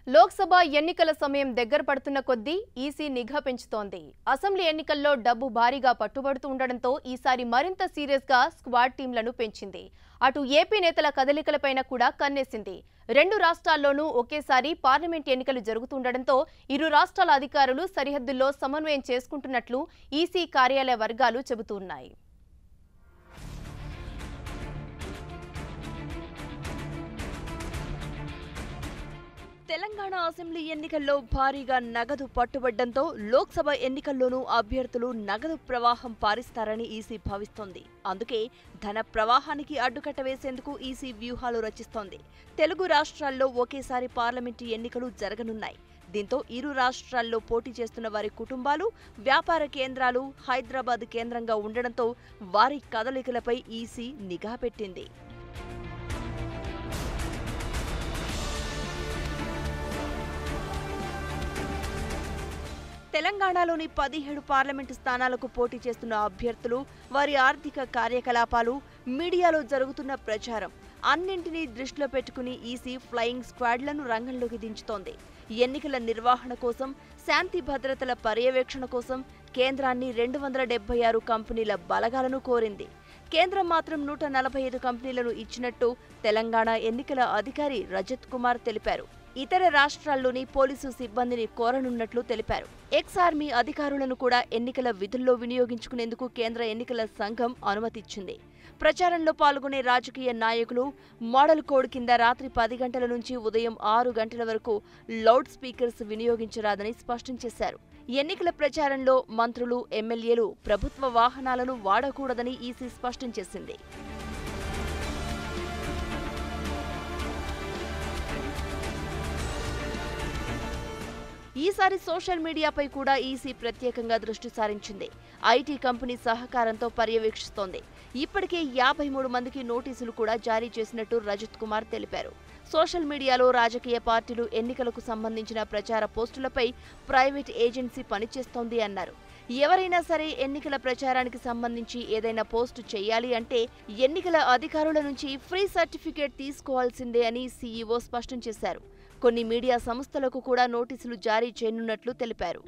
లోక్సభ ఎన్నికల సమయం దగ్గర పడుతున్న కొద్దీ ఈసీ నిఘా పెంచుతోంది. అసెంబ్లీ ఎన్నికల్లో డబ్బు భారీగా పట్టుబడుతూ ఉండడంతో ఈసారి మరింత సీరియస్ గా స్క్వాడ్ టీంలను పెంచింది. అటు ఏపీ నేతల కదలికలపైన కూడా కన్నేసింది. రెండు రాష్ట్రాల్లోనూ ఒకేసారి పార్లమెంట్ ఎన్నికలు జరుగుతుండడంతో ఇరు రాష్ట్రాల అధికారులు సరిహద్దుల్లో సమన్వయం చేసుకుంటున్నట్లు ఈసీ కార్యాలయ వర్గాలు చెబుతున్నాయి. తెలంగాణ అసెంబ్లీ ఎన్నికల్లో భారీగా నగదు పట్టుబడ్డంతో లోక్సభ ఎన్నికల్లోనూ అభ్యర్థులు నగదు ప్రవాహం పారిస్తారని ఈసీ భావిస్తోంది. అందుకే ధన ప్రవాహానికి అడ్డుకట్ట వేసేందుకు ఈసీ వ్యూహాలు రచిస్తోంది. తెలుగు రాష్ట్రాల్లో ఒకేసారి పార్లమెంటు ఎన్నికలు జరగనున్నాయి. దీంతో ఇరు రాష్ట్రాల్లో పోటీ చేస్తున్న వారి కుటుంబాలు, వ్యాపార కేంద్రాలు హైదరాబాద్ కేంద్రంగా ఉండడంతో వారి కదలికలపై ఈసీ నిఘా పెట్టింది. తెలంగాణలోని 17 పార్లమెంటు స్థానాలకు పోటీ చేస్తున్న అభ్యర్థులు, వారి ఆర్థిక కార్యకలాపాలు, మీడియాలో జరుగుతున్న ప్రచారం అన్నింటినీ దృష్టిలో పెట్టుకుని ఈసీ ఫ్లయింగ్ స్క్వాడ్లను రంగంలోకి దించుతోంది. ఎన్నికల నిర్వహణ కోసం, శాంతి భద్రతల పర్యవేక్షణ కోసం కేంద్రాన్ని 276 కంపెనీల బలగాలను కోరింది. కేంద్రం మాత్రం 145 కంపెనీలను ఇచ్చినట్టు తెలంగాణ ఎన్నికల అధికారి రజత్ కుమార్ తెలిపారు. ఇతర రాష్ట్రాల్లోని పోలీసు సిబ్బందిని కోరనున్నట్లు తెలిపారు. ఎక్స్ ఆర్మీ అధికారులను కూడా ఎన్నికల విధుల్లో వినియోగించుకునేందుకు కేంద్ర ఎన్నికల సంఘం అనుమతిచ్చింది. ప్రచారంలో పాల్గొనే రాజకీయ నాయకులు మోడల్ కోడ్ కింద రాత్రి 10 గంటల నుంచి ఉదయం 6 గంటల వరకు లౌడ్ స్పీకర్స్ వినియోగించరాదని స్పష్టం చేశారు. ఎన్నికల ప్రచారంలో మంత్రులు, ఎమ్మెల్యేలు ప్రభుత్వ వాహనాలను వాడకూడదని ఈసీ స్పష్టం చేసింది. ఈసారి సోషల్ మీడియాపై కూడా ఈసీ ప్రత్యేకంగా దృష్టి సారించింది. ఐటీ కంపెనీ సహకారంతో పర్యవేక్షిస్తోంది. ఇప్పటికే 53 మందికి నోటీసులు కూడా జారీ చేసినట్టు రజత్ కుమార్ తెలిపారు. సోషల్ మీడియాలో రాజకీయ పార్టీలు ఎన్నికలకు సంబంధించిన ప్రచార పోస్టులపై ప్రైవేట్ ఏజెన్సీ పనిచేస్తోంది అన్నారు. ఎవరైనా సరే ఎన్నికల ప్రచారానికి సంబంధించి ఏదైనా పోస్టు చేయాలి అంటే ఎన్నికల అధికారుల నుంచి ఫ్రీ సర్టిఫికేట్ తీసుకోవాల్సిందే అని సీఈఓ స్పష్టం చేశారు. కొన్ని మీడియా సంస్థలకు కూడా నోటీసులు జారీ చేయనున్నట్లు తెలిపారు.